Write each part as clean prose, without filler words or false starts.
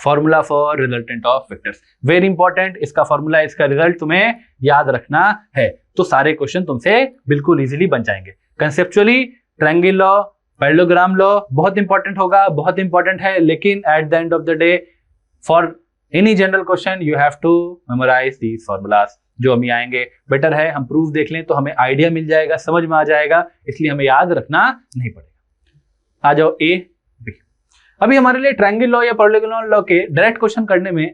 Formula for resultant of vectors, very important. इसका formula, इसका result तुम्हें याद रखना है, तो सारे क्वेश्चन तुमसे बिल्कुल इजीली बन जाएंगे। Conceptually triangle law, parallelogram law बहुत इंपॉर्टेंट होगा, बहुत इंपॉर्टेंट है, लेकिन at the end of the day for any general question you have to memorise these formulas. जो हमें आएंगे बेटर है हम प्रूफ देख लें तो हमें आइडिया मिल जाएगा, समझ में आ जाएगा, इसलिए हमें याद रखना नहीं पड़ेगा। आ जाओ ए बी। अभी हमारे लिए ट्रायंगल लॉ या पैरेललोग्राम लॉ के डायरेक्ट क्वेश्चन करने में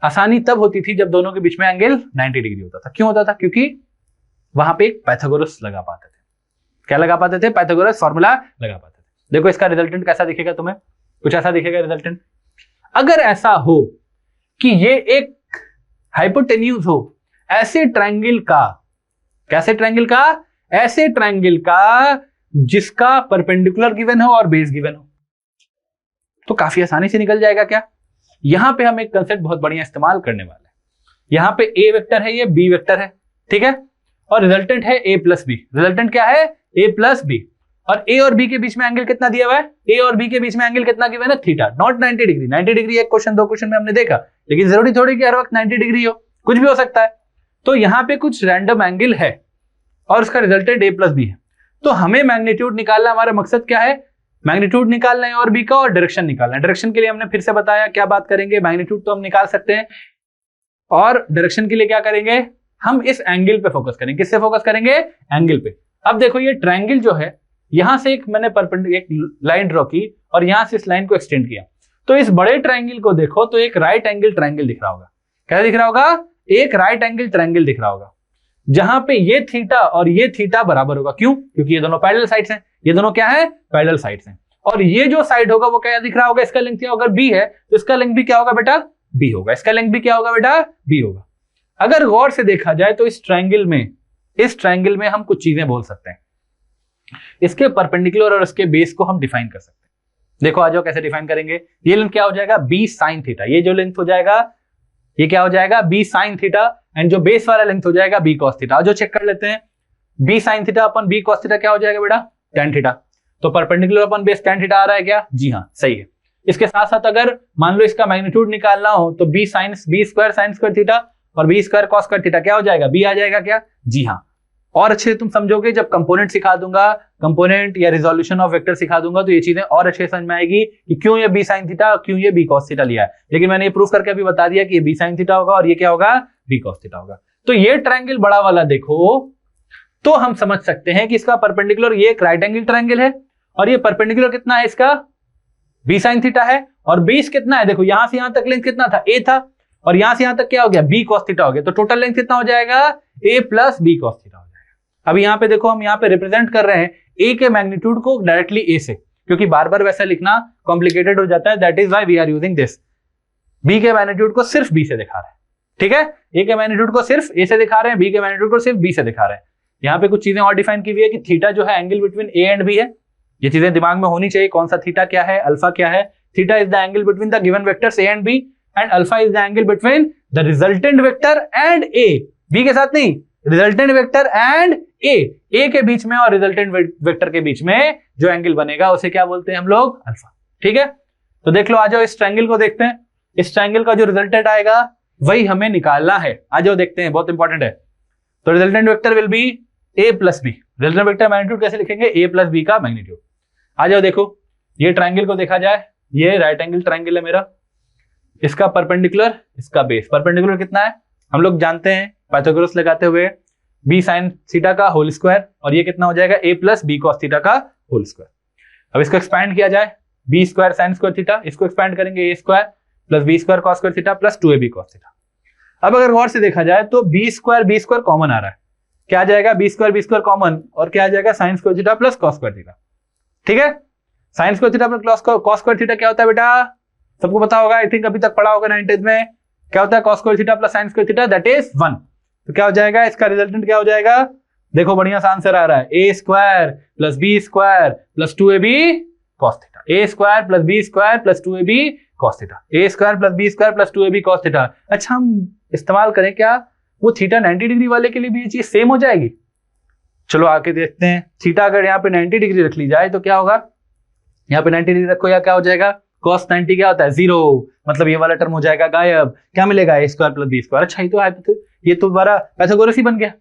आसानी तब होती थी जब दोनों के बीच में एंगल 90 डिग्री होता था। क्यों होता था? क्योंकि वहां पे एक पाइथागोरस लगा पाते थे। क्या लगा पाते थे? पाइथागोरस फॉर्मूला लगा पाते थे। देखो इसका रिजल्टेंट कैसा दिखेगा तुम्हें, कुछ ऐसा दिखेगा रिजल्टेंट। अगर ऐसा हो कि ये एक हाइपोटेन्यूज हो ऐसे ट्रायंगल का, कैसे ट्रायंगल का? ऐसे ट्रायंगल का जिसका परपेंडिकुलर गिवन हो और बेस गिवन हो, तो काफी आसानी से निकल जाएगा। क्या? यहां पे हम एक कंसेप्ट बहुत बढ़िया इस्तेमाल करने वाले हैं। यहां पे ए वेक्टर है, ये बी वेक्टर है, ठीक है, और रिजल्टेंट है ए प्लस बी। रिजल्टेंट क्या है? ए प्लस बी। और ए और बी के बीच में एंगल कितना दिया हुआ है? ए और बी के बीच में एंगल कितना गिवन है? Theta, not 90 degree. 90 डिग्री एक क्वेश्चन दो क्वेश्चन में हमने देखा, लेकिन जरूरी थोड़ी कि हर वक्त 90 डिग्री हो, कुछ भी हो सकता है। तो यहां पे कुछ रैंडम एंगल है और उसका रिजल्टेंट ए प्लस बी है। तो हमें मैग्नीट्यूड निकालना, हमारा मकसद क्या है? मैग्नीट्यूड निकालना है और बी का, और डायरेक्शन निकालना है। डायरेक्शन के लिए हमने फिर से बताया क्या बात करेंगे, मैग्नीट्यूड तो हम निकाल सकते हैं, और डायरेक्शन के लिए क्या करेंगे? हम इस एंगल पे फोकस करेंगे। किससे फोकस करेंगे? एंगल पे। अब देखो ये ट्रायंगल जो है, यहां से एक मैंने एक लाइन ड्रॉ की और यहां से इस लाइन को एक्सटेंड किया, तो इस बड़े ट्रायंगल को देखो तो एक राइट एंगल ट्रायंगल दिख रहा होगा। क्या दिख रहा होगा? एक राइट एंगल ट्रायंगल दिख रहा होगा, जहां पे ये थीटा और ये थीटा बराबर होगा। क्यों? क्योंकि ये दोनों पैरेलल साइड्स हैं। ये दोनों क्या है? पैरेलल साइड्स हैं। और ये जो साइड होगा वो क्या दिख रहा होगा? इसका लेंथ क्या होगा? बी है, तो इसका लेंथ भी क्या होगा बेटा? बी होगा। इसका लेंथ भी क्या होगा बेटा? बी होगा। अगर गौर से देखा जाए तो इस ट्रायंगल में हम कुछ चीजें बोल सकते हैं। इसके परपेंडिकुलर और इसके बेस को हम डिफाइन कर सकते हैं। देखो आ जाओ कैसे डिफाइन करेंगे। ये लेंथ क्या हो जाएगा? B sine theta. ये जो लेंथ हो जाएगा ये क्या हो जाएगा? B sine theta. एंड जो बेस वाला लेंथ हो जाएगा बी कॉस थीटा। जो चेक कर लेते हैं, बी साइन थीटा अपन बी कॉस थीटा क्या हो जाएगा बेटा? tan theta. तो परपेंडिकुलर अपन बेस tan थीटा आ रहा है क्या? जी हाँ, सही है। इसके साथ साथ अगर मान लो इसका मैग्नीट्यूड निकालना हो तो B square sine square theta और B square cos square theta क्या हो जाएगा? बी आ जाएगा क्या? जी हाँ। और अच्छे से तुम समझोगे जब कंपोनेंट सिखा दूंगा, कंपोनेंट या रिजोल्यूशन ऑफ वेक्टर सिखा दूंगा, तो ये चीजें और अच्छे समझ में आएगी कि क्यों ये बी साइन थीटा, क्यों ये बी कॉस थीटा लिया है। लेकिन मैंने ये प्रूफ करके अभी बता दिया कि ये बी साइन थीटा होगा और ये क्या होगा? बी कॉस थीटा होगा। तो ये ट्रायंगल बड़ा वाला देखो तो हम समझ सकते हैं कि इसका परपेंडिकुलर ये एक राइट एंगल ट्रायंगल है, और ये परपेंडिकुलर कितना है इसका? बी साइन थीटा है। और बेस कितना है? देखो यहां से यहां तक लेंथ कितना था? ए था, और यहां से यहां तक क्या हो गया? बी कॉस थीटा हो गया। तो टोटल लेंथ कितना हो जाएगा? A plus B cos theta हो जाएगा। अब यहां पे देखो हम यहां पे रिप्रेजेंट कर रहे हैं ए के मैग्नीट्यूड को डायरेक्टली ए से, क्योंकि बार बार वैसा लिखना कॉम्प्लिकेटेड हो जाता है। That is why we are using this. B के मैग्नीट्यूड को सिर्फ बी से दिखा रहे हैं, ठीक है? ए के मैग्नीट्यूड को सिर्फ ए से दिखा रहे हैं, बी के मैग्नीट्यूड को सिर्फ बी से दिखा रहे हैं। यहाँ पे कुछ चीजें और डिफाइन की हुई है कि थीटा जो है angle between A and B है। ये चीजें दिमाग में होनी चाहिए। कौन सा थीटा क्या है, अल्फा क्या है? Theta is the angle between the given vectors A and B, and alpha is the angle between the resultant vector and A. B के साथ नहीं, रिजल्टेंट वेक्टर एंड ए के बीच में और रिजल्टेंट वेक्टर के बीच में जो एंगल बनेगा उसे क्या बोलते हैं हम लोग? अल्फा, ठीक है? तो देख लो, आ जाओ इस ट्रायंगल को देखते हैं। इस ट्रायंगल का जो रिजल्टेंट आएगा वही हमें निकालना है। आ जाओ देखते हैं, बहुत इंपॉर्टेंट है। तो resultant vector will be A plus B. Resultant vector magnitude कैसे लिखेंगे? ए प्लस बी का मैग्नीट्यूड। आ जाओ देखो, ये ट्रायंगल को देखा जाए, ये राइट एंगल ट्रायंगल है मेरा, इसका परपेंडिकुलर, इसका बेस। परपेंडिकुलर कितना है हम लोग जानते हैं पाइथागोरस लगाते हुए, बी साइन थीटा का होल स्क्वायर, और ये कितना हो जाएगा? A plus B cos theta का होल स्क्वायर। अब इसको एक्सपैंड किया जाए, B square sine square theta, इसको एक्सपैंड करेंगे A square plus B square cos square theta plus 2ab cos theta. अब अगर गौर से देखा जाए तो बी स्क्वायर कॉमन आ रहा है। क्या आ जाएगा? बी स्क्वायर कॉमन, और क्या आ जाएगा? Sign square theta plus cos square theta, ठीक है? Sign square theta plus cos square theta क्या होता है बेटा? सबको पता होगा, आई थिंक अभी तक पढ़ा होगा 9th में। क्या होता है? Cos square theta plus sign square theta, that is 1। तो क्या हो जाएगा? इसका रिजल्टेंट क्या हो जाएगा? देखो बढ़िया सा आंसर आ रहा है, A square plus B square plus 2ab cos theta. A square plus B square plus 2ab cos theta. A square plus B square plus 2ab cos theta. अच्छा, हम इस्तेमाल करें क्या वो थीटा 90 डिग्री वाले के लिए भी ये चीज सेम हो जाएगी? चलो आके देखते हैं। थीटा अगर यहाँ पे 90 डिग्री रख ली जाए तो क्या होगा? यहाँ पे 90 डिग्री रखो या क्या हो जाएगा? cos 90 क्या होता है 0, मतलब ये वाला टर्म हो जाएगा गायब, क्या मिलेगा a square plus B square. अच्छा ये तो तुम्हारा पाइथागोरस ही बन गया,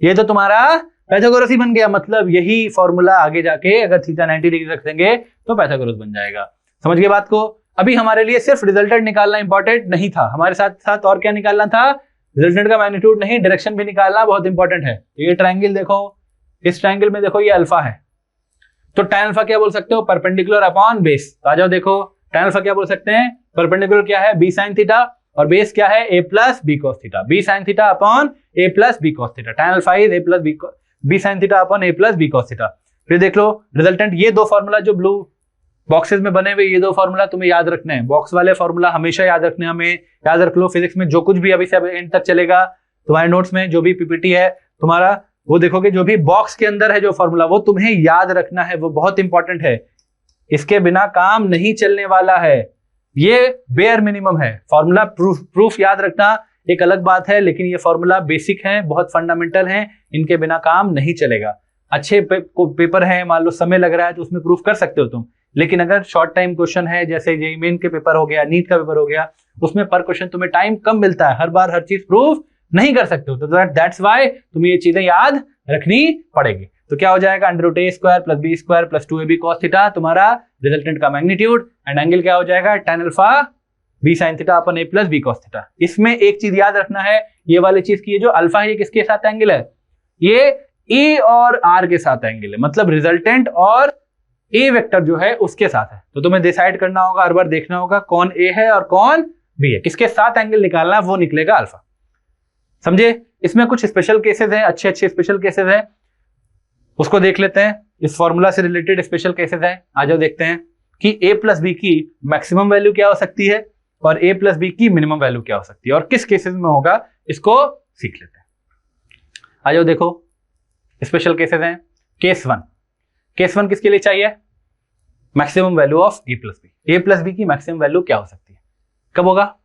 ये तो तुम्हारा पाइथागोरस ही बन गया, मतलब यही फॉर्मूला आगे जाके अगर थीटा 90 डिग्री रख देंगे तो पाइथागोरस बन जाएगा। समझ गए बात को? अभी हमारे लिए सिर्फ रिजल्टेंट निकालना इंपॉर्टेंट नहीं था, हमारे साथ साथ और क्या निकालना था, रिजल्टेंट का मैग्नीट्यूड नहीं, डायरेक्शन भी निकालना बहुत इंपॉर्टेंट है। ये ट्रायंगल देखो, इस ट्रायंगल में देखो ये अल्फा है, तो tan अल्फा क्या बोल सकते हो, परपेंडिकुलर अपॉन बेस। तो आ जाओ देखो tan अल्फा क्या बोल सकते हैं, परपेंडिकुलर क्या है b sin थीटा और बेस क्या है a plus b cos theta, b sin theta upon a plus b cos theta. tan alpha is a plus b sin theta upon a plus b cos theta. फिर देख लो resultant, ये दो formula जो blue boxes में बने हुए, ये दो फॉर्मूला तुम्हें याद रखने हैं, बॉक्स वाले फॉर्मूला हमेशा याद रखने, हमें याद रख लो। फिजिक्स में जो कुछ भी अभी से एंड तक चलेगा तुम्हारे नोट्स में, जो भी पीपीटी है तुम्हारा, वो देखोगे जो भी बॉक्स के अंदर है जो फॉर्मूला, वो तुम्हें याद रखना है, वो बहुत इंपॉर्टेंट है, इसके बिना काम नहीं चलने वाला है। ये बेयर मिनिमम है, फॉर्मूला प्रूफ याद रखना एक अलग बात है, लेकिन ये फॉर्मूला बेसिक है, बहुत फंडामेंटल है, इनके बिना काम नहीं चलेगा। अच्छे पेपर है, मान लो समय लग रहा है तो उसमें प्रूफ कर सकते हो तुम, लेकिन अगर शॉर्ट टाइम क्वेश्चन है जैसे जेईई मेन के पेपर हो गया, नीट का पेपर हो गया, उसमें पर क्वेश्चन तुम्हें टाइम कम मिलता है, हर बार हर चीज प्रूफ नहीं कर सकते हो, तो दैट्स व्हाई तुम्हें ये चीजें याद रखनी पड़ेगी। तो क्या हो जाएगा, under root a square plus b square plus 2ab cos theta तुम्हारा रिजल्टेंट का मैग्नीट्यूड, एंड एंगल क्या हो जाएगा tan alpha b sin theta upon a plus b cos theta. इसमें एक चीज याद रखना है, ये वाली चीज की, ये जो अल्फा है ये किसके साथ एंगल है, ये a और r के साथ एंगल है, मतलब रिजल्टेंट और a वेक्टर जो है उसके साथ है। तो तुम्हें डिसाइड करना होगा, हर बार देखना होगा कौन a है और कौन b है, किसके साथ एंगल निकालना है, वो निकलेगा अल्फा। समझे? इसमें कुछ स्पेशल केसेस हैं, अच्छे अच्छे स्पेशल केसेस हैं, उसको देख लेते हैं। इस फॉर्मूला से रिलेटेड स्पेशल केसेस हैं, आ जाओ देखते हैं कि a प्लस बी की मैक्सिमम वैल्यू क्या हो सकती है और a प्लस बी की मिनिमम वैल्यू क्या हो सकती है और किस केसेस में होगा, इसको सीख लेते हैं। आ जाओ देखो स्पेशल केसेस हैं। केस वन किसके लिए चाहिए, maximum value of a plus B की मैक्सिमम वैल्यू क्या हो सकती है, कब होगा?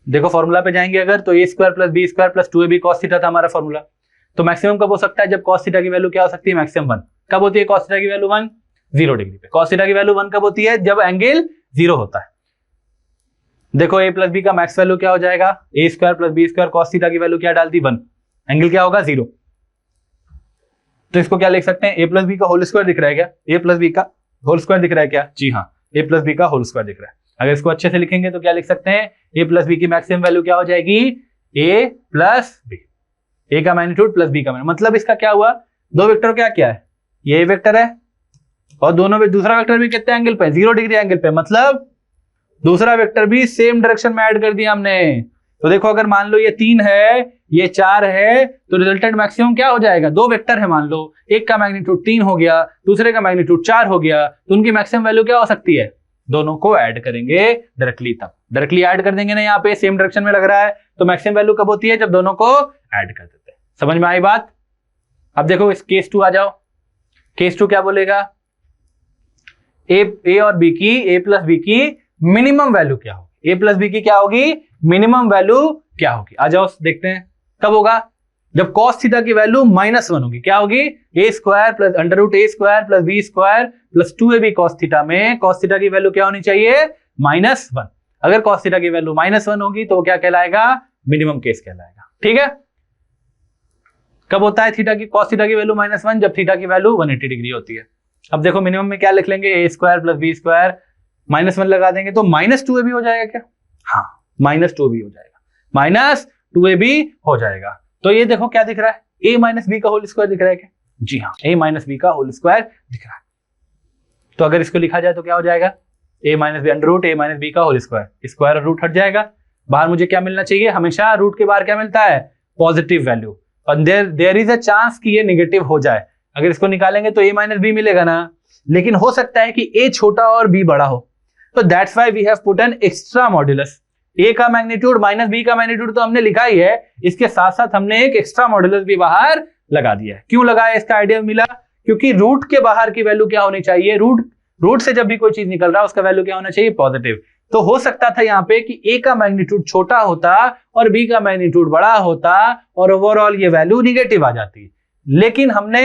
देखो फॉर्मूला पे जाएंगे अगर, तो a square plus B square plus 2ab cos theta था हमारा फॉर्मूला। तो मैक्सिमम कब हो सकता है, जब cos थीटा की वैल्यू क्या हो सकती है, मैक्सिमम 1। कब होती है cos थीटा की वैल्यू 1, 0 डिग्री पे। cos थीटा की वैल्यू 1 कब होती है, जब एंगल 0 होता है। देखो a प्लस बी का मैक्स वैल्यू क्या हो जाएगा, a square plus B square cos theta की वैल्यू क्या डाल दी 1, एंगल क्या होगा 0। तो इसको क्या लिख सकते हैं, a प्लस बी का होल स्क्वायर दिख रहा है क्या, a प्लस बी का होल स्क्वायर दिख रहा है क्या, जी हाँ, a प्लस बी का होल स्क्वायर दिख रहा है। अगर इसको अच्छे से लिखेंगे तो क्या लिख सकते हैं, a प्लस बी की मैक्सिमम वैल्यू क्या हो जाएगी, a प्लस बी, a का मैग्नीट्यूड प्लस b का मैग्नीट्यूड। मतलब इसका क्या हुआ, दो वेक्टर क्या है, ये वेक्टर है और दोनों में दूसरा वेक्टर भी कितने एंगल पे, 0 डिग्री एंगल पे, मतलब दूसरा वेक्टर भी सेम डायरेक्शन में ऐड कर दिया हमने। तो देखो अगर मान लो ये 3 है ये 4 है, तो रिजल्टेंट मैक्सिमम क्या हो जाएगा, दो वेक्टर है मान लो, एक का मैग्नीट्यूड 3 हो गया, दूसरे का मैग्नीट्यूड 4 हो गया, तो उनकी मैक्सिमम वैल्यू क्या हो सकती है, दोनों को ऐड करेंगे डायरेक्टली, तब डायरेक्टली ऐड कर देंगे ना, यहाँ पे सेम डायरेक्शन में लग रहा है, तो मैक्सिमम वैल्यू कब होती है, जब दोनों को ऐड कर देते हैं। समझ में आई बात? अब देखो इस केस 2 आ जाओ। केस 2 क्या बोलेगा, a और b की, a प्लस बी की मिनिमम वैल्यू क्या होगी, a प्लस बी की क्या होगी, मिनिमम वैल्यू क्या होगी। आ जाओ देखते हैं कब होगा, जब cos थीटा की वैल्यू -1 होगी, क्या होगी, a square plus under root a square plus b square plus 2ab cos theta में cos थीटा की वैल्यू क्या होनी चाहिए, -1। अगर cos थीटा की वैल्यू -1 होगी तो क्या कहलाएगा, मिनिमम केस कहलाएगा। ठीक है, कब होता है थीटा की, cos थीटा की वैल्यू -1, जब थीटा की वैल्यू 180 डिग्री होती है। अब देखो मिनिमम में क्या लिख लेंगे, a square plus b square -1 लगा देंगे तो -2ab हो जाएगा क्या, हाँ -2ab हो जाएगा, -2ab हो जाएगा। तो ये देखो क्या दिख रहा है, a माइनस बी का होल स्क्वायर दिख रहा है क्या, जी हाँ, a माइनस बी का होल स्क्वायर दिख रहा है। तो अगर इसको लिखा जाए तो क्या हो जाएगा, a minus B under root a minus B का होल स्क्वायर, स्क्वायर और रूट हट जाएगा, बाहर मुझे क्या मिलना चाहिए, हमेशा रूट के बाहर क्या मिलता है, पॉजिटिव वैल्यू, और देयर इज अ चांस कि ये नेगेटिव हो जाए। अगर इसको निकालेंगे तो a माइनस बी मिलेगा ना, लेकिन हो सकता है कि a छोटा और b बड़ा हो, तो that's why we have put an extra modulus. a का मैग्नीट्यूड माइनस b का मैग्नीट्यूड तो हमने लिखा ही है, इसके साथ साथ हमने एक एक्स्ट्रा मॉड्यूलस भी बाहर लगा दिया है। क्यों लगाया, इसका आइडिया मिला, क्योंकि रूट के बाहर की वैल्यू क्या होनी चाहिए, रूट से जब भी कोई चीज निकल रहा है उसका वैल्यू क्या होना चाहिए, पॉजिटिव। तो हो सकता था यहाँ पे कि a का मैग्नीट्यूड छोटा होता और b का मैग्नीट्यूड बड़ा होता और ओवरऑल ये वैल्यू निगेटिव आ जाती, लेकिन हमने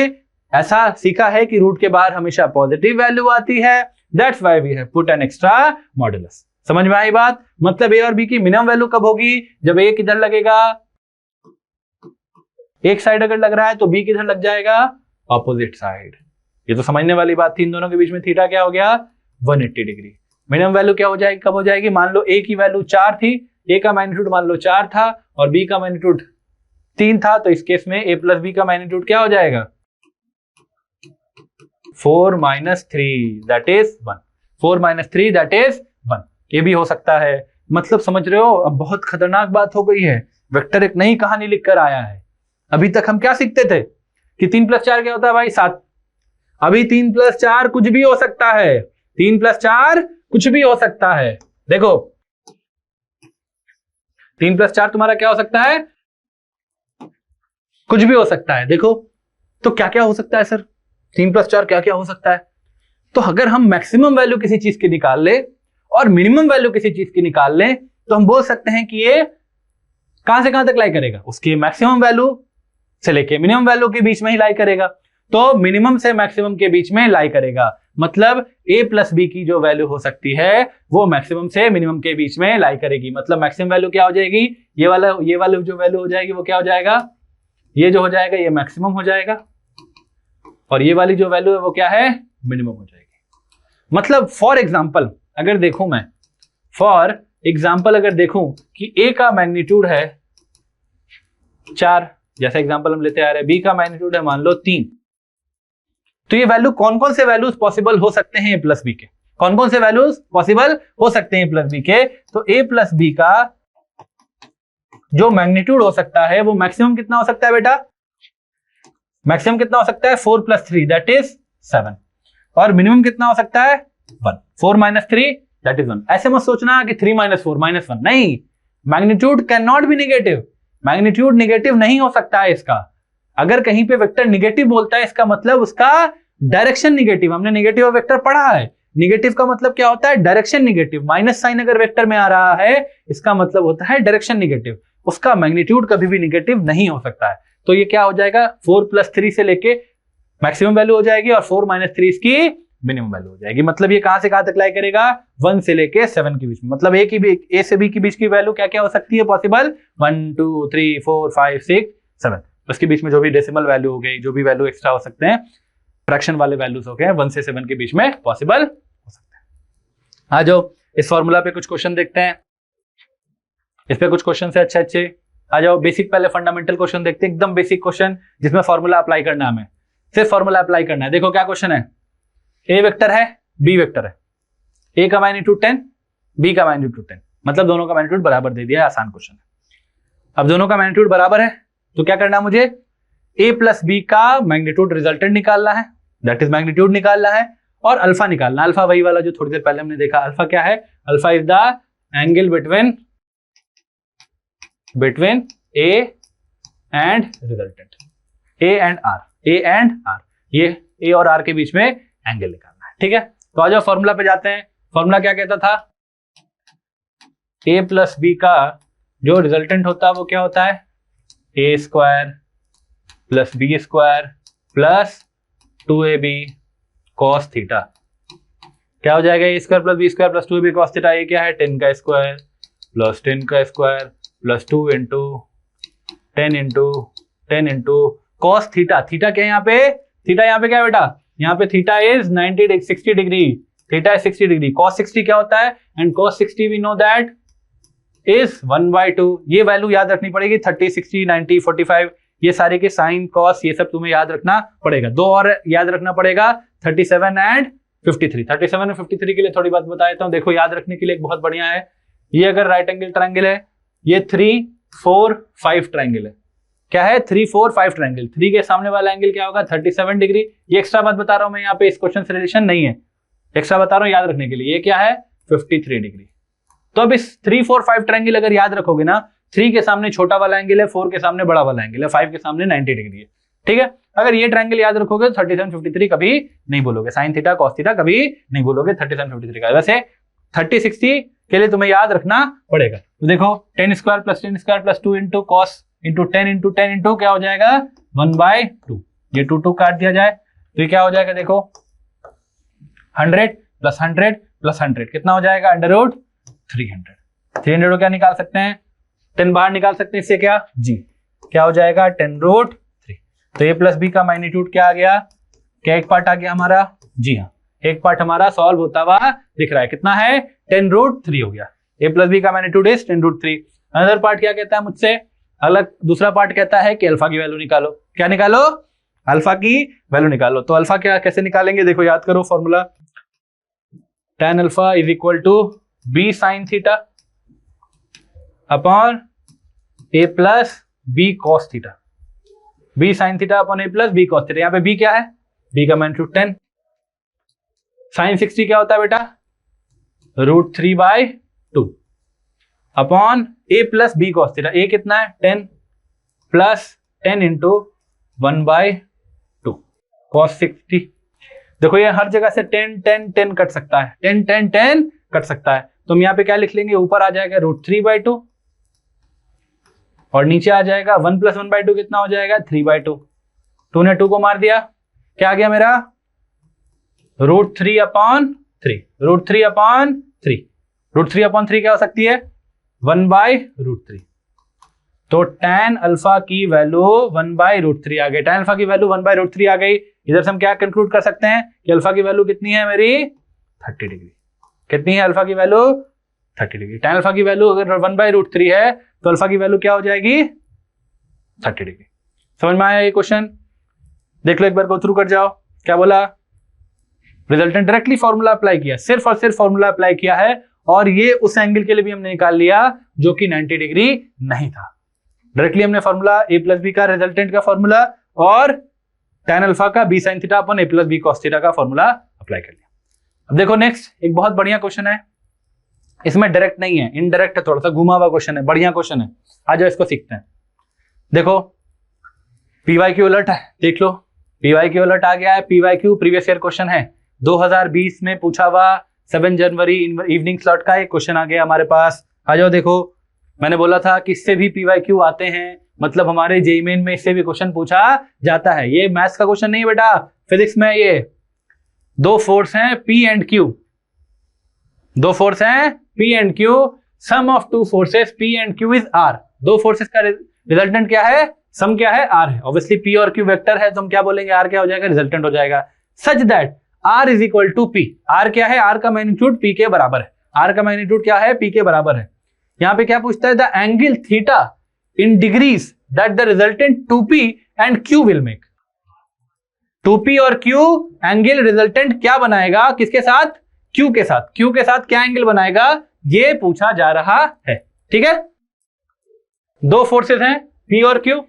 ऐसा सीखा है कि रूट के बाहर हमेशा पॉजिटिव वैल्यू आती है, that's why we have put an extra modulus. समझ में आई बात? मतलब ए और बी की मिनिमम वैल्यू कब होगी? जब ए किधर लगेगा, एक साइड अगर लग रहा है तो बी किधर लग जाएगा, ऑपोजिट साइड। ये तो समझने वाली बात थी। इन दोनों के बीच में थीटा क्या हो गया, 180 डिग्री। मिनिमम वैल्यू क्या हो जाएगी, कब हो जाएगी? मान लो ए की वैल्यू 4 थी, ए का मैग्नीट्यूड मान लो 4 था और बी का मैग्नीट्यूड 3 था, तो इस केस में ए प्लस बी का मैग्नीट्यूड क्या हो जाएगा, 4 - 3 दैट इज 1। 4 - 3 that is 1। ये भी हो सकता है। मतलब समझ रहे हो, अब बहुत खतरनाक बात हो गई है। वेक्टर एक नई कहानी लिखकर आया है। अभी तक हम क्या सीखते थे कि 3 + 4 क्या होता है भाई, 7। अभी 3 + 4 कुछ भी हो सकता है। 3 + 4 कुछ भी हो सकता है। देखो 3 + 4 तुम्हारा क्या हो सकता है, कुछ भी हो सकता है। देखो तो क्या क्या हो सकता है सर, 3 + 4 क्या क्या हो सकता है? तो अगर हम मैक्सिमम वैल्यू किसी चीज की निकाल ले और मिनिमम वैल्यू किसी चीज की निकाल ले, तो हम बोल सकते हैं कि ये कहां से कहां तक लाई करेगा, उसकी मैक्सिमम वैल्यू से लेके मिनिमम वैल्यू के बीच में ही लाई करेगा। तो मिनिमम से मैक्सिमम के बीच में लाई करेगा। मतलब a + b की जो वैल्यू हो सकती है वो मैक्सिमम से मिनिमम के बीच में लाई करेगी। मतलब मैक्सिमम वैल्यू क्या हो जाएगी, ये वाला जो वैल्यू हो जाएगी वो क्या हो जाएगा, ये जो हो जाएगा ये मैक्सिमम हो जाएगा, और ये वाली जो वैल्यू है वो क्या है, मिनिमम हो जाएगी। मतलब फॉर एग्जाम्पल अगर देखूं मैं, अगर देखूं कि a का मैग्नीट्यूड है 4, जैसा एग्जांपल हम लेते आ रहे हैं, b का मैग्नीट्यूड है मान लो 3, तो ये वैल्यू कौन कौन से वैल्यूज पॉसिबल हो सकते हैं a + b के, कौन कौन से वैल्यूज पॉसिबल हो सकते हैं a + b के? तो a + b का जो मैग्नीट्यूड हो सकता है वो मैक्सिमम कितना हो सकता है बेटा, मैक्सिमम कितना हो सकता है, 4 + 3 दैट इज 7, और मिनिमम कितना हो सकता है 1। 4 - 3 दैट इज 1। ऐसे मत सोचना कि 3 - 4 - 1, नहीं, magnitude can not be negative. Magnitude negative नहीं हो सकता है इसका। अगर कहीं पे वेक्टर नेगेटिव बोलता है इसका मतलब उसका डायरेक्शन नेगेटिव। हमने नेगेटिव वेक्टर पढ़ा है। नेगेटिव का मतलब क्या होता है, डायरेक्शन नेगेटिव। माइनस साइन अगर वेक्टर में आ रहा है इसका मतलब होता है डायरेक्शन नेगेटिव। उसका मैग्नीट्यूड कभी भी नेगेटिव नहीं हो सकता है। तो ये क्या हो जाएगा, 4 + 3 से लेके मैक्सिमम वैल्यू हो जाएगी और 4 - 3 इसकी मिनिमम वैल्यू हो जाएगी। मतलब ये कहां से कहां तक लाई करेगा, 1 से लेके 7 के बीच में। मतलब ए से बी के बीच की वैल्यू क्या क्या हो सकती है पॉसिबल, 1 2 3 4 5 6 7। उसके बीच में जो भी डेसिमल वैल्यू हो गई, जो भी वैल्यू एक्स्ट्रा हो सकते हैं, फ्रैक्शन वाले वैल्यूज हो गए, 1 से 7 के बीच में पॉसिबल हो सकते हैं। आ जाओ इस फॉर्मूला पे कुछ क्वेश्चन देखते हैं। इस पे कुछ क्वेश्चन है अच्छे। आ जाओ बेसिक, पहले फंडामेंटल क्वेश्चन देखते हैं, एकदम बेसिक क्वेश्चन जिसमें फॉर्मूला अप्लाई करना है हमें, सिर्फ फॉर्मूला अप्लाई करना है। देखो क्या क्वेश्चन है, ए वेक्टर है, बी वेक्टर है, ए का मैग्नीट्यूड 10, बी का मैग्नीट्यूड 10, मतलब दोनों का मैग्नीट्यूड बराबर दे दिया है। आसान क्वेश्चन है। अब दोनों का मैग्नीट्यूड बराबर है तो क्या करना है मुझे, a + b का मैग्नीट्यूड रिजल्टेंट निकालना है, दैट इज मैग्नीट्यूड निकालना है, और अल्फा निकालना है। अल्फा वही वाला जो थोड़ी देर पहले हमने देखा। अल्फा क्या है, alpha is the angle between a and resultant, a and r, ये a और r के बीच में एंगल निकालना है। ठीक है, तो आ जाओ फॉर्मूला पे जाते हैं। फॉर्मूला क्या कहता था, a + b का जो रिजल्टेंट होता है वो क्या होता है, a² + b² + 2ab cos theta. क्या हो जाएगा, a² + b² + 2ab cos theta. ये क्या है, 10 का स्क्वायर + 10 का स्क्वायर + 2 × 10 × cos थीटा। थीटा क्या है यहाँ पे, थीटा यहाँ पे क्या है बेटा, यहाँ पे theta is 60 degree, theta is 60 degree. cos 60 क्या होता है, and cos 60 we know that is 1/2। ये वैल्यू याद रखनी पड़ेगी, 30 60 90 45, ये सारे के साइन कॉस ये सब तुम्हें याद रखना पड़ेगा। दो और याद रखना पड़ेगा, 37 एंड 53। 37 और 53 के लिए थोड़ी बात बता देता हूँ। देखो याद रखने के लिए एक बहुत बढ़िया है, ये अगर राइट एंगल ट्रायंगल है, ये 3 4 5 ट्रायंगल है। क्या है, 3 4 5 ट्रायंगल। 3 के सामने वाला एंगल क्या होगा, 37 डिग्री। ये एक्स्ट्रा बात बता रहा हूं मैं, यहाँ पे इस क्वेश्चन से रिलेशन नहीं है, एक्स्ट्रा बता रहा हूं याद रखने के लिए। ये क्या है, 53 डिग्री। तो अब इस 3 4 5 ट्रायंगल अगर याद रखोगे ना, 3 के सामने छोटा वाला एंगल है, 4 के सामने बड़ा वाला एंगल है, 5 के सामने 90 डिग्री है। ठीक है, अगर ये ट्रायंगल याद रखोगे तो 37 53 कभी नहीं बोलोगे, साइन थीटा कॉस थीटा कभी नहीं बोलोगे 37 53 का। वैसे 30 60 के लिए तुम्हें याद रखना पड़ेगा। तो देखो 10² + 10² + 2 × cos × 10 × 10 × क्या हो जाएगा, 1/2। ये 2 2 काट दिया जाए तो ये क्या हो जाएगा, देखो 100 प्लस 100 प्लस 100 कितना हो जाएगा अंडर रूट 300। 300 को क्या निकाल सकते हैं, 10 बाहर निकाल सकते हैं, इससे क्या जी क्या हो जाएगा 10 रूट 3। तो ए प्लस बी का मैग्नीट्यूड क्या आ गया, क्या एक पार्ट आ गया हमारा, जी हाँ एक पार्ट हमारा सॉल्व होता हुआ दिख रहा है, कितना है 10 रूट 3 हो गया। ए प्लस बी का magnitude is 10 root 3। Another part क्या कहता है मुझसे, अलग दूसरा पार्ट कहता है कि अल्फा की वैल्यू निकालो, क्या निकालो अल्फा की वैल्यू निकालो। तो अल्फा क्या कैसे निकालेंगे, देखो याद करो formula, tan alpha is equal to B sine theta upon A plus B cos theta, B sine theta upon A plus B cos theta. यहाँ पे बी क्या है, बी का मैग्नीट्यूड 10, साइन 60 क्या होता है बेटा root 3/2 upon A plus B cos theta, ए कितना है 10 प्लस 10 इंटू 1/2 कॉस 60। देखो ये हर जगह से 10 10 10 कट सकता है, 10 10 10 कट सकता है, तो हम यहाँ पे क्या लिख लेंगे, ऊपर आ जाएगा रूट 3/2 और नीचे आ जाएगा 1 प्लस 1/2 कितना हो जाएगा 3/2। 2 ने 2 को मार दिया, क्या आ गया मेरा रूट 3/3, रूट 3/3, रूट 3/3 क्या हो सकती है 1/√3। तो tan अल्फा की वैल्यू 1/√3 आ गई, tan अल्फा की वैल्यू 1/√3 आ गई। इधर से हम क्या कंक्लूड कर सकते हैं कि अल्फा की वैल्यू कितनी है मेरी 30 डिग्री। कितनी है अल्फा की वैल्यू 30 डिग्री। tan अल्फा की वैल्यू अगर 1/√3 है तो अल्फा की वैल्यू क्या हो जाएगी 30 डिग्री। समझ में आया ये क्वेश्चन, देख लो एक बार गो थ्रू कर जाओ। क्या बोला, रिजल्टेंट डायरेक्टली फॉर्मूला अप्लाई किया, सिर्फ और सिर्फ फॉर्मूला अप्लाई किया है, और ये उस एंगल के लिए भी हमने निकाल लिया जो कि 90 डिग्री नहीं था। डायरेक्टली हमने फॉर्मूला ए प्लस बी का रिजल्टेंट का फॉर्मूला और tan अल्फा का B sine theta upon A plus B cos theta का फॉर्मूला अप्लाई कर लिया। अब देखो नेक्स्ट एक बहुत बढ़िया क्वेश्चन है, इसमें डायरेक्ट नहीं है, इनडायरेक्ट है, थोड़ा सा घुमा हुआ क्वेश्चन है, बढ़िया क्वेश्चन है। आ जाओ इसको सीखते हैं। देखो पीवाई क्यू अलर्ट है, देख लो पीवाई क्यू अलर्ट आ गया है। P Y Q previous year question है, 2020 में पूछा हुआ 7 जनवरी इवनिंग स्लॉट का एक क्वेश्चन आ गया हमारे पास। आ जाओ देखो, मैंने बोला था कि इससे भी पीवाई क्यू आते हैं, मतलब हमारे जेईई मेन में इससे भी क्वेश्चन पूछा जाता है। ये मैथ्स का क्वेश्चन नहीं है बेटा, फिजिक्स में ये दो फोर्स हैं पी एंड क्यू, दो फोर्स हैं P and Q, sum of two forces P and Q is R. दो फोर्सेस का रिजल्टेंट क्या है, सम क्या है आर है। ऑब्वियसली पी और क्यू वेक्टर है तो हम क्या बोलेंगे आर क्या हो जाएगा रिजल्टेंट हो जाएगा। Such that R is equal to P, R क्या है आर का मैग्नीट्यूड पी के बराबर है, आर का मैग्नीट्यूड क्या है पी के बराबर है। यहां पे क्या पूछता है the angle theta in degrees that the resultant 2p and q will make. 2p और q एंगल रिजल्टेंट क्या बनाएगा किसके साथ q के साथ, q के साथ क्या एंगल बनाएगा ये पूछा जा रहा है। ठीक है, दो फोर्सेस हैं p और q,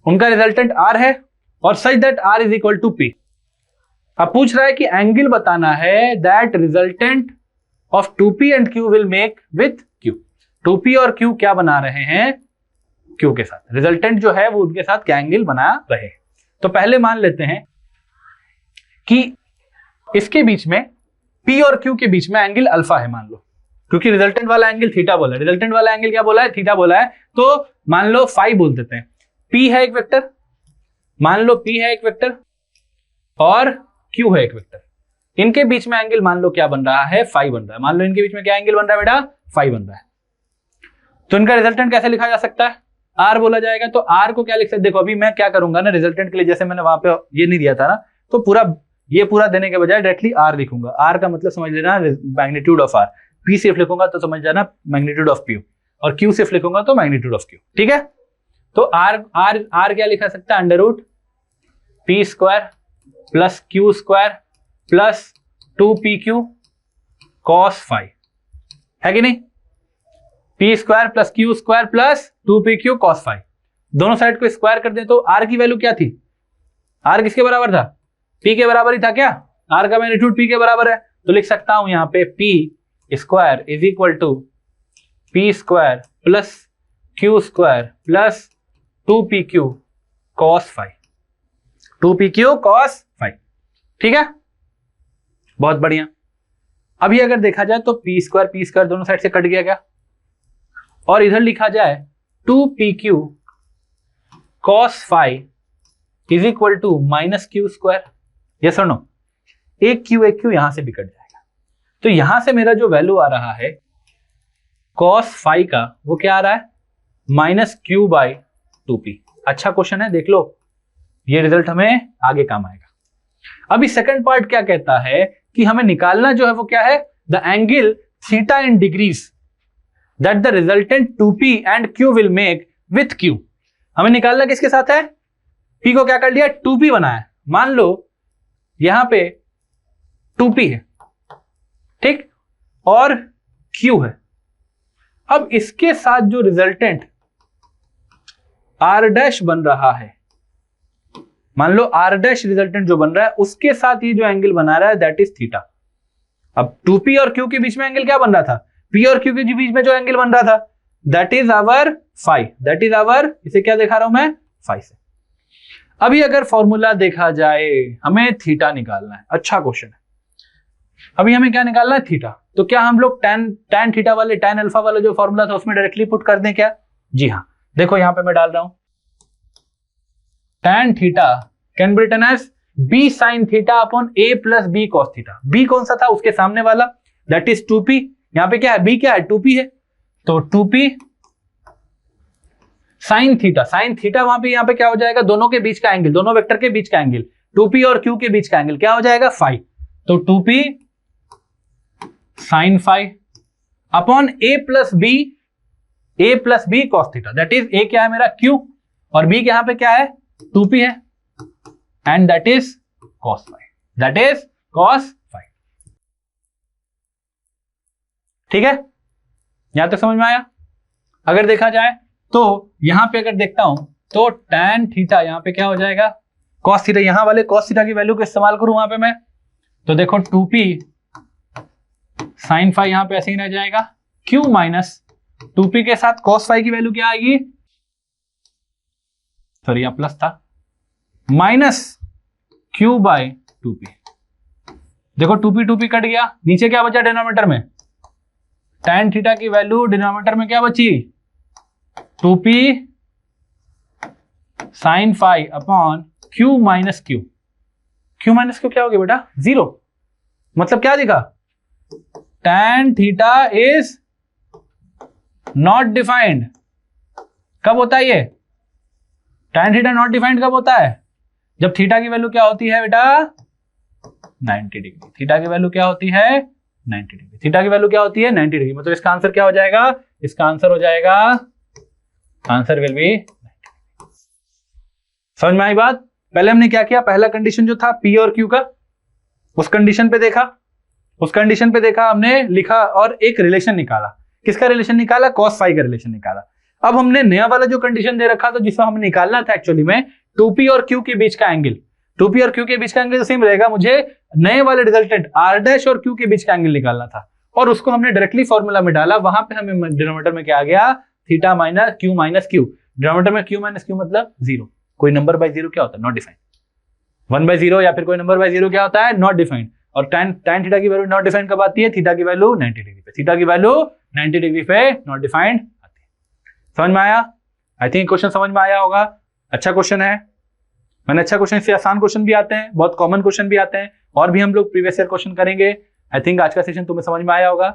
उनका रिजल्टेंट r है और such that r is equal to p। अब पूछ रहा है कि एंगल बताना है that resultant of 2p and q will make with q। 2p और q क्या बना रहे हैं q के साथ, रिजल्टेंट जो है वो उनके साथ क्या एंगल बना रहे। तो पहले मान लेते हैं कि इसके बीच में p और q के बीच में एंगल अल्फा है मान लो, क्योंकि रिजल्टेंट वाला एंगल थीटा बोला है, रिजल्टेंट वाला एंगल क्या बोला है थीटा बोला है, तो मान लो फाई बोल देते हैं। p है एक वेक्टर, मान लो p है एक वेक्टर और q है एक वेक्टर, इनके बीच में एंगल मान लो क्या बन रहा है फाई बन रहा है। मान लो इनके बीच में क्या एंगल बन रहा है बेटा फाई बन रहा है। तो इनका रिजल्टेंट कैसे लिखा जा सकता है r बोला जाएगा। तो r को क्या लिख सकते, देखो अभी मैं क्या करूंगा ना रिजल्टेंट के लिए, जैसे मैंने वहां पे ये नहीं दिया था ना, तो पूरा ये पूरा देने के बजाय डायरेक्टली r लिखूंगा। r का मतलब समझ लेना मैग्नीट्यूड ऑफ r, p सिर्फ लिखूंगा तो समझ जाना मैग्नीट्यूड ऑफ p, और q सिर्फ लिखूंगा तो मैग्नीट्यूड ऑफ q। ठीक है, तो r क्या लिखा सकता है under root p square plus q square plus 2pq cos phi, है कि नहीं। p square plus q square plus 2pq cos phi, दोनों साइड को स्क्वायर कर दें तो r की वैल्यू क्या थी, r किसके बराबर था p के बराबर ही था क्या, r का मैग्नीट्यूड p के बराबर है। तो लिख सकता हूं यहां पे p square is equal to p square plus q square plus 2pq cos phi, 2pq cos phi. ठीक है, बहुत बढ़िया। अभी अगर देखा जाए तो p स्क्वायर दोनों साइड से कट गया क्या, और इधर लिखा जाए 2pq cos phi is equal to minus q square. Yes और नो, एक q यहां से भी कट जाएगा, तो यहां से मेरा जो वैल्यू आ रहा है cos फाई का, वो क्या आ रहा है, -q/2p। अच्छा क्वेश्चन है, देख लो, ये रिजल्ट हमें आगे काम आएगा। अभी सेकंड पार्ट क्या कहता है कि हमें निकालना जो है वो क्या है, the angle theta in degrees that the resultant 2p and q will make with q। हमें निकालना किसके साथ है, p को क्या कर लिया, 2p बनाया। मान लो यहां पे 2p है, ठीक, और q है। अब इसके साथ जो रिजल्टेंट r' बन रहा है, मान लो r' रिजल्टेंट जो बन रहा है उसके साथ ये जो एंगल बना रहा है दैट इज थीटा। अब 2p और q के बीच में एंगल क्या बन रहा था, p और q के बीच में जो एंगल बन रहा था that is our phi, that is our, इसे क्या दिखा रहा हूं मैं, फाई से। अभी अगर फॉर्मूला देखा जाए, हमें थीटा निकालना है। अच्छा क्वेश्चन है, अभी हमें क्या निकालना है, थीटा। तो क्या हम लोग tan थीटा वाले, tan अल्फा वाला जो फॉर्मूला था उसमें डायरेक्टली पुट कर दें क्या, जी हाँ। देखो यहां पे मैं डाल रहा हूं tan theta can be written as b sin theta upon a plus b cos theta. b कौन सा था, उसके सामने वाला, दैट इज 2p। यहां पे क्या है, b क्या है, 2p है, तो 2p sin theta, sin theta वहां पे, यहां पे क्या हो जाएगा, दोनों के बीच का एंगल, दोनों वेक्टर के बीच का एंगल, 2p और q के बीच का एंगल क्या हो जाएगा, फाई। तो 2p sin phi upon a plus b cos theta, that is a क्या है मेरा, q, और b यहां पे क्या है, 2p है, and that is cos phi, that is cos phi. ठीक है, यहां तक समझ में आया। अगर देखा जाए तो यहां पे अगर देखता हूं तो tan थीटा यहां पे क्या हो जाएगा, cos थीटा, यहां वाले cos थीटा की वैल्यू को इस्तेमाल करूं वहां पे मैं, तो देखो 2p sin फाई यहां पे ऐसे ही रह जाएगा, q माइनस 2p के साथ cos फाई की वैल्यू क्या आएगी, सॉरी यहां प्लस था, माइनस q/2p। देखो 2p कट गया, नीचे क्या बचा डिनोमिनेटर में, tan थीटा की वैल्यू डिनोमिनेटर में क्या बची, 2p sin phi upon q minus q। q minus q क्या हो गया बेटा, 0। मतलब क्या दिखा, tan theta is not defined. कब होता है ये, tan थीटा नॉट डिफाइंड कब होता है, जब थीटा की वैल्यू क्या होती है बेटा, 90 डिग्री। थीटा की वैल्यू क्या होती है, 90 डिग्री। थीटा की वैल्यू क्या होती है, 90 डिग्री। मतलब इसका आंसर क्या हो जाएगा, इसका आंसर हो जाएगा, आंसर विल बी 90 डिग्री। समझ में आई बात। पहले हमने क्या किया, पहला कंडीशन जो था P और Q का, उस कंडीशन पे देखा, हमने लिखा और एक रिलेशन निकाला। किसका रिलेशन निकाला, cos फाई का रिलेशन निकाला। अब हमने नया वाला जो कंडीशन दे रखा था जिसमें हमें निकालना था एक्चुअली में 2p और q के बीच का एंगल, 2p और q के बीच का एंगल सेम रहेगा, मुझे नए वाले रिजल्टेंट r' और q के बीच का एंगल निकालना था, और उसको हमने डायरेक्टली फॉर्मूला में डाला। वहां पे हमें डिनोमिनेटर में क्या आ गया, theta minus q minus q। Denominator में q माइनस q मतलब 0। कोई नंबर बाय 0 क्या होता है, नॉट डिफाइंड। 1/0 या फिर कोई नंबर बाय 0 क्या होता है, नॉट डिफाइंड। और tan थीटा की वैल्यू नॉट डिफाइंड कब आती है, थीटा की वैल्यू 90 डिग्री पे, थीटा की वैल्यू 90 डिग्री पे नॉट डिफाइंड आती है। समझ में आया, आई थिंक क्वेश्चन समझ में आया होगा। अच्छा क्वेश्चन है, मैंने अच्छा क्वेश्चन से आसान क्वेश्चन भी आते हैं, बहुत कॉमन क्वेश्चन भी आते हैं, और भी हम लोग प्रीवियस ईयर क्वेश्चन करेंगे। आई थिंक आज का सेशन तुम्हें समझ में आया होगा।